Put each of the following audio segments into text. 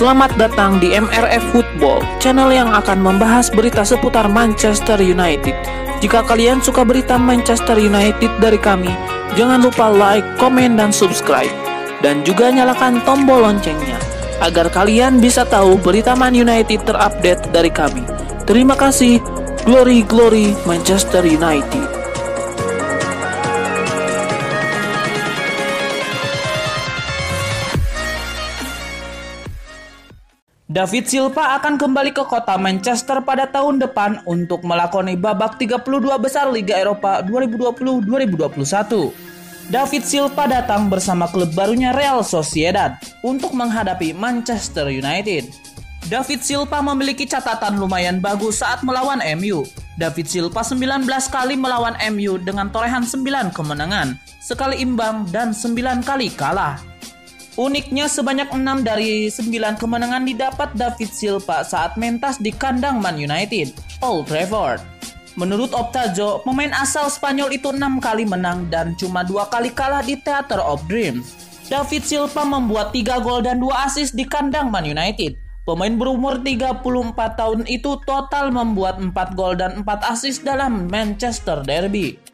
Selamat datang di MRF Football, channel yang akan membahas berita seputar Manchester United. Jika kalian suka berita Manchester United dari kami, jangan lupa like, komen, dan subscribe. Dan juga nyalakan tombol loncengnya, agar kalian bisa tahu berita Man United terupdate dari kami. Terima kasih, Glory Glory Manchester United. David Silva akan kembali ke kota Manchester pada tahun depan untuk melakoni babak 32 besar Liga Eropa 2020-2021. David Silva datang bersama klub barunya Real Sociedad untuk menghadapi Manchester United. David Silva memiliki catatan lumayan bagus saat melawan MU. David Silva 19 kali melawan MU dengan torehan 9 kemenangan, sekali imbang dan 9 kali kalah. Uniknya sebanyak 6 dari 9 kemenangan didapat David Silva saat mentas di kandang Man United, Old Trafford. Menurut Optajo, pemain asal Spanyol itu 6 kali menang dan cuma 2 kali kalah di Theatre of Dreams. David Silva membuat 3 gol dan 2 assist di kandang Man United. Pemain berumur 34 tahun itu total membuat 4 gol dan 4 assist dalam Manchester Derby.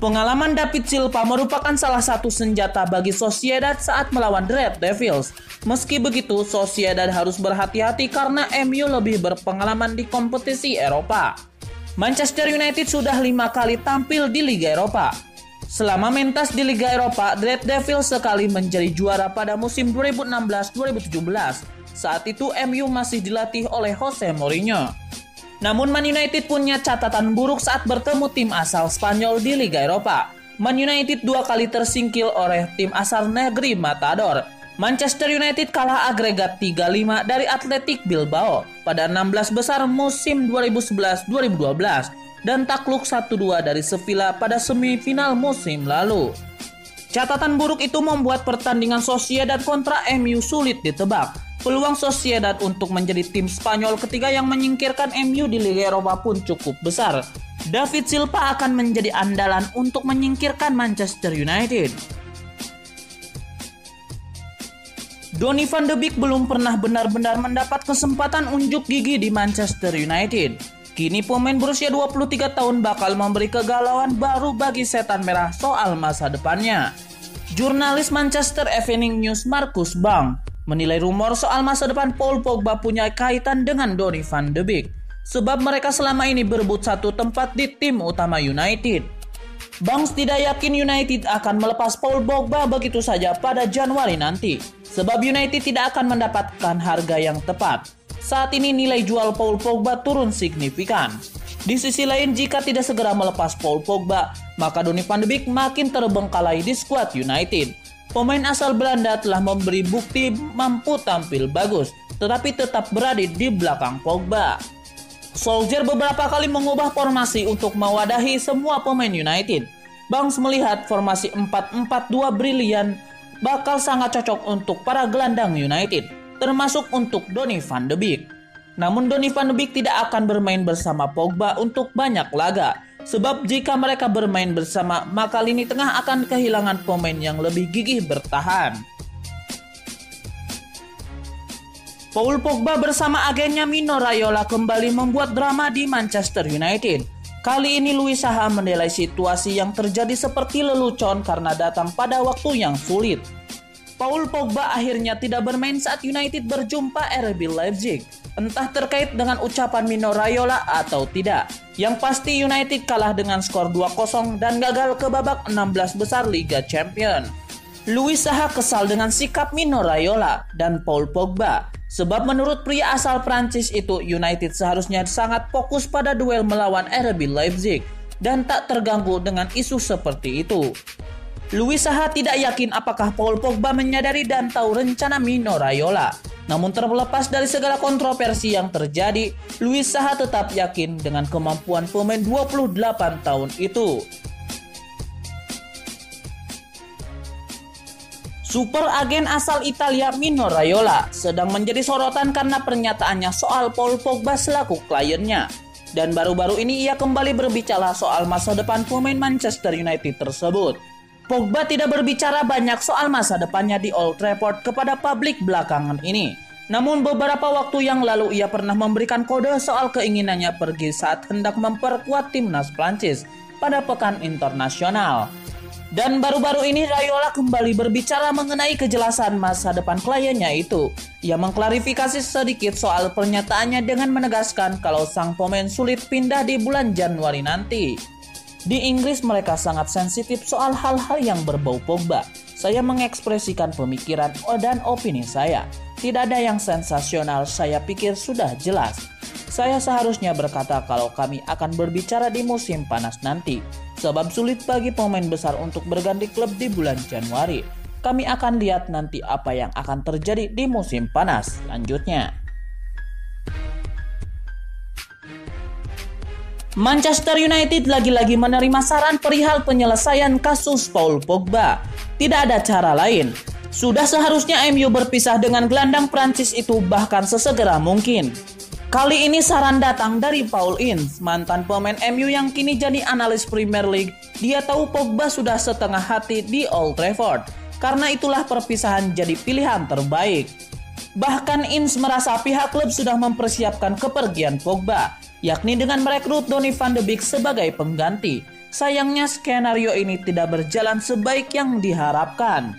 Pengalaman David Silva merupakan salah satu senjata bagi Sociedad saat melawan Red Devils. Meski begitu, Sociedad harus berhati-hati karena MU lebih berpengalaman di kompetisi Eropa. Manchester United sudah 5 kali tampil di Liga Eropa. Selama mentas di Liga Eropa, Red Devils sekali menjadi juara pada musim 2016-2017. Saat itu MU masih dilatih oleh Jose Mourinho. Namun Man United punya catatan buruk saat bertemu tim asal Spanyol di Liga Eropa. Man United 2 kali tersingkir oleh tim asal negeri Matador. Manchester United kalah agregat 3-5 dari Athletic Bilbao pada 16 besar musim 2011-2012 dan takluk 1-2 dari Sevilla pada semifinal musim lalu. Catatan buruk itu membuat pertandingan Sociedad kontra MU sulit ditebak. Peluang Sociedad untuk menjadi tim Spanyol ketiga yang menyingkirkan MU di Liga Eropa pun cukup besar. David Silva akan menjadi andalan untuk menyingkirkan Manchester United. Donny van de Beek belum pernah benar-benar mendapat kesempatan unjuk gigi di Manchester United. Kini pemain berusia 23 tahun bakal memberi kegalauan baru bagi setan merah soal masa depannya. Jurnalis Manchester Evening News Marcus Bang menilai rumor soal masa depan Paul Pogba punya kaitan dengan Donny van de Beek, sebab mereka selama ini berebut satu tempat di tim utama United. Bangs tidak yakin United akan melepas Paul Pogba begitu saja pada Januari nanti, sebab United tidak akan mendapatkan harga yang tepat. Saat ini nilai jual Paul Pogba turun signifikan. Di sisi lain, jika tidak segera melepas Paul Pogba, maka Donny van de Beek makin terbengkalai di skuad United. Pemain asal Belanda telah memberi bukti mampu tampil bagus, tetapi tetap berada di belakang Pogba. Solskjaer beberapa kali mengubah formasi untuk mewadahi semua pemain United. Bangs melihat formasi 4-4-2 brilian bakal sangat cocok untuk para gelandang United, termasuk untuk Donny van de Beek. Namun Donny van de Beek tidak akan bermain bersama Pogba untuk banyak laga. Sebab jika mereka bermain bersama, maka lini tengah akan kehilangan pemain yang lebih gigih bertahan. Paul Pogba bersama agennya Mino Raiola kembali membuat drama di Manchester United. Kali ini Louis Saha menilai situasi yang terjadi seperti lelucon karena datang pada waktu yang sulit. Paul Pogba akhirnya tidak bermain saat United berjumpa RB Leipzig. Entah terkait dengan ucapan Mino Raiola atau tidak. Yang pasti United kalah dengan skor 2-0 dan gagal ke babak 16 besar Liga Champions. Louis Saha kesal dengan sikap Mino Raiola dan Paul Pogba. Sebab menurut pria asal Prancis itu, United seharusnya sangat fokus pada duel melawan RB Leipzig dan tak terganggu dengan isu seperti itu. Louis Saha tidak yakin apakah Paul Pogba menyadari dan tahu rencana Mino Raiola. Namun terlepas dari segala kontroversi yang terjadi, Louis Saha tetap yakin dengan kemampuan pemain 28 tahun itu. Super agen asal Italia Mino Raiola sedang menjadi sorotan karena pernyataannya soal Paul Pogba selaku kliennya. Dan baru-baru ini ia kembali berbicara soal masa depan pemain Manchester United tersebut. Pogba tidak berbicara banyak soal masa depannya di Old Trafford kepada publik belakangan ini. Namun beberapa waktu yang lalu ia pernah memberikan kode soal keinginannya pergi saat hendak memperkuat timnas Prancis pada pekan internasional. Dan baru-baru ini Raiola kembali berbicara mengenai kejelasan masa depan kliennya itu. Ia mengklarifikasi sedikit soal pernyataannya dengan menegaskan kalau sang pemain sulit pindah di bulan Januari nanti. Di Inggris mereka sangat sensitif soal hal-hal yang berbau Pogba. Saya mengekspresikan pemikiran dan opini saya. Tidak ada yang sensasional, saya pikir sudah jelas. Saya seharusnya berkata kalau kami akan berbicara di musim panas nanti. Sebab sulit bagi pemain besar untuk berganti klub di bulan Januari. Kami akan lihat nanti apa yang akan terjadi di musim panas selanjutnya. Manchester United lagi-lagi menerima saran perihal penyelesaian kasus Paul Pogba. Tidak ada cara lain. Sudah seharusnya MU berpisah dengan gelandang Prancis itu bahkan sesegera mungkin. Kali ini saran datang dari Paul Ince, mantan pemain MU yang kini jadi analis Premier League. Dia tahu Pogba sudah setengah hati di Old Trafford. Karena itulah perpisahan jadi pilihan terbaik. Bahkan Ince merasa pihak klub sudah mempersiapkan kepergian Pogba, yakni dengan merekrut Donny van de Beek sebagai pengganti. Sayangnya skenario ini tidak berjalan sebaik yang diharapkan.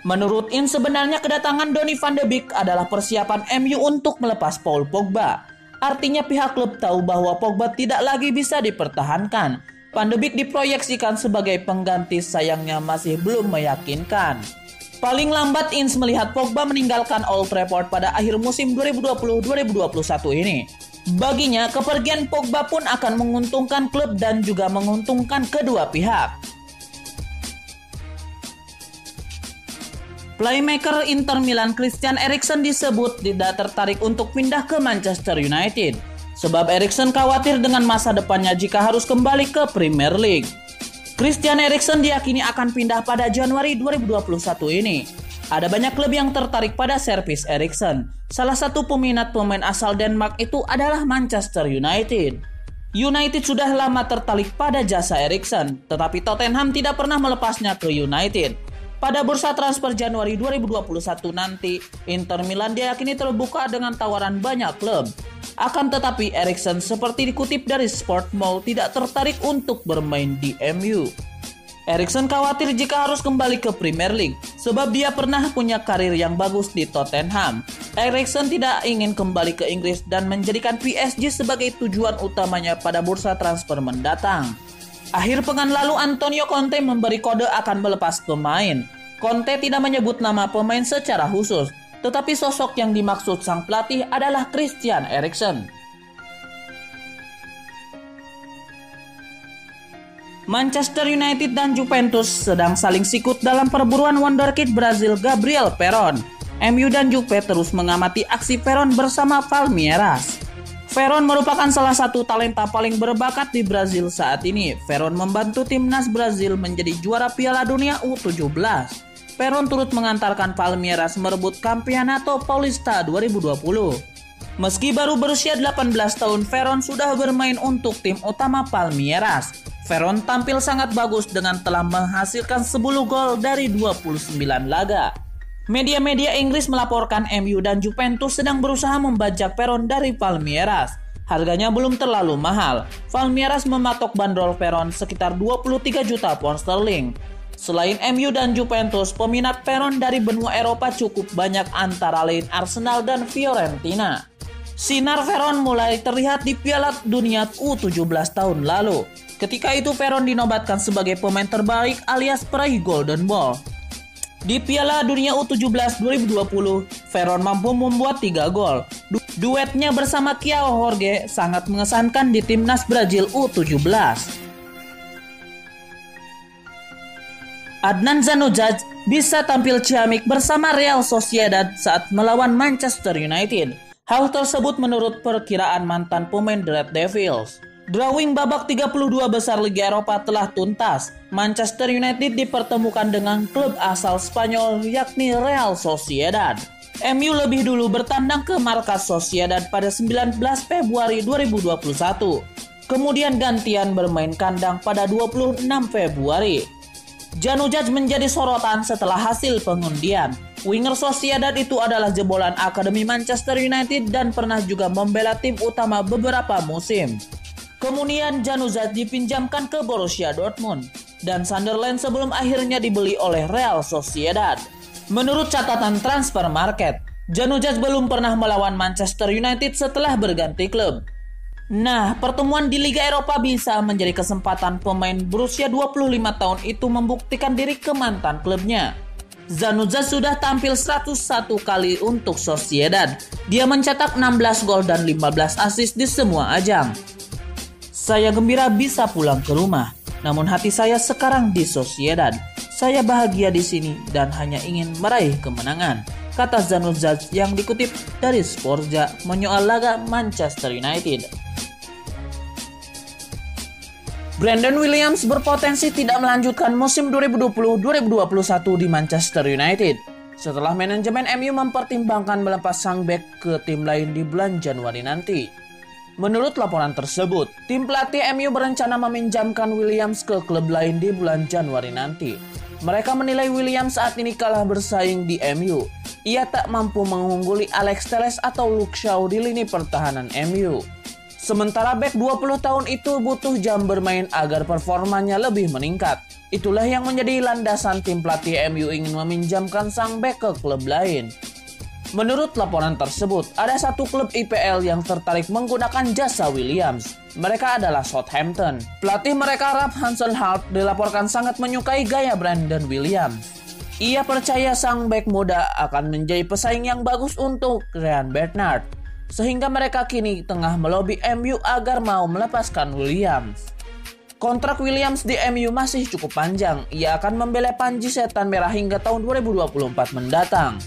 Menurut Ince sebenarnya kedatangan Donny van de Beek adalah persiapan MU untuk melepas Paul Pogba. Artinya pihak klub tahu bahwa Pogba tidak lagi bisa dipertahankan. Van de Beek diproyeksikan sebagai pengganti, sayangnya masih belum meyakinkan. Paling lambat Ince melihat Pogba meninggalkan Old Trafford pada akhir musim 2020-2021 ini. Baginya, kepergian Pogba pun akan menguntungkan klub dan juga menguntungkan kedua pihak. Playmaker Inter Milan Christian Eriksen disebut tidak tertarik untuk pindah ke Manchester United. Sebab Eriksen khawatir dengan masa depannya jika harus kembali ke Premier League. Christian Eriksen diyakini akan pindah pada Januari 2021 ini. Ada banyak klub yang tertarik pada servis Eriksen. Salah satu peminat pemain asal Denmark itu adalah Manchester United. United sudah lama tertarik pada jasa Eriksen, tetapi Tottenham tidak pernah melepasnya ke United. Pada bursa transfer Januari 2021 nanti, Inter Milan diyakini terbuka dengan tawaran banyak klub. Akan tetapi Eriksen seperti dikutip dari Sportmall tidak tertarik untuk bermain di MU. Eriksen khawatir jika harus kembali ke Premier League sebab dia pernah punya karir yang bagus di Tottenham. Eriksen tidak ingin kembali ke Inggris dan menjadikan PSG sebagai tujuan utamanya pada bursa transfer mendatang. Akhir pekan lalu Antonio Conte memberi kode akan melepas pemain. Conte tidak menyebut nama pemain secara khusus, tetapi sosok yang dimaksud sang pelatih adalah Christian Eriksen. Manchester United dan Juventus sedang saling sikut dalam perburuan wonderkid Brazil Gabriel Peron. MU dan Juve terus mengamati aksi Peron bersama Palmeiras. Veron merupakan salah satu talenta paling berbakat di Brazil saat ini. Veron membantu timnas Brazil menjadi juara Piala Dunia U17. Veron turut mengantarkan Palmeiras merebut Campeonato Paulista 2020. Meski baru berusia 18 tahun, Veron sudah bermain untuk tim utama Palmeiras. Veron tampil sangat bagus dengan telah menghasilkan 10 gol dari 29 laga. Media-media Inggris melaporkan MU dan Juventus sedang berusaha membajak Peron dari Palmeiras. Harganya belum terlalu mahal. Palmeiras mematok bandrol Peron sekitar 23 juta pound sterling. Selain MU dan Juventus, peminat Peron dari benua Eropa cukup banyak, antara lain Arsenal dan Fiorentina. Sinar Veron mulai terlihat di Piala Dunia U17 tahun lalu. Ketika itu Veron dinobatkan sebagai pemain terbaik alias peraih Golden Ball. Di Piala Dunia U17 2020, Veron mampu membuat 3 gol. Duetnya bersama Kiao Jorge sangat mengesankan di timnas Brazil U17. Adnan Januzaj bisa tampil ciamik bersama Real Sociedad saat melawan Manchester United. Hal tersebut menurut perkiraan mantan pemain Red Devils. Drawing babak 32 besar Liga Eropa telah tuntas. Manchester United dipertemukan dengan klub asal Spanyol yakni Real Sociedad. MU lebih dulu bertandang ke markas Sociedad pada 19 Februari 2021. Kemudian gantian bermain kandang pada 26 Februari. Januzaj menjadi sorotan setelah hasil pengundian. Winger Sociedad itu adalah jebolan Akademi Manchester United dan pernah juga membela tim utama beberapa musim. Kemudian Januzaj dipinjamkan ke Borussia Dortmund dan Sunderland sebelum akhirnya dibeli oleh Real Sociedad. Menurut catatan Transfer Market, Januzaj belum pernah melawan Manchester United setelah berganti klub. Nah, pertemuan di Liga Eropa bisa menjadi kesempatan pemain berusia 25 tahun itu membuktikan diri ke mantan klubnya. Januzaj sudah tampil 101 kali untuk Sociedad. Dia mencetak 16 gol dan 15 assist di semua ajang. Saya gembira bisa pulang ke rumah, namun hati saya sekarang di Sociedad. Saya bahagia di sini dan hanya ingin meraih kemenangan, kata Januzaj yang dikutip dari Sportza menyoal laga Manchester United. Brandon Williams berpotensi tidak melanjutkan musim 2020-2021 di Manchester United setelah manajemen MU mempertimbangkan melepas sang bek ke tim lain di bulan Januari nanti. Menurut laporan tersebut, tim pelatih MU berencana meminjamkan Williams ke klub lain di bulan Januari nanti. Mereka menilai Williams saat ini kalah bersaing di MU. Ia tak mampu mengungguli Alex Telles atau Luke Shaw di lini pertahanan MU. Sementara bek 20 tahun itu butuh jam bermain agar performanya lebih meningkat. Itulah yang menjadi landasan tim pelatih MU ingin meminjamkan sang bek ke klub lain. Menurut laporan tersebut, ada satu klub IPL yang tertarik menggunakan jasa Williams. Mereka adalah Southampton. Pelatih mereka Ralph Hasenhuttl dilaporkan sangat menyukai gaya Brandon Williams. Ia percaya sang bek muda akan menjadi pesaing yang bagus untuk Ryan Bernard. Sehingga mereka kini tengah melobi MU agar mau melepaskan Williams. Kontrak Williams di MU masih cukup panjang. Ia akan membela Panji Setan Merah hingga tahun 2024 mendatang.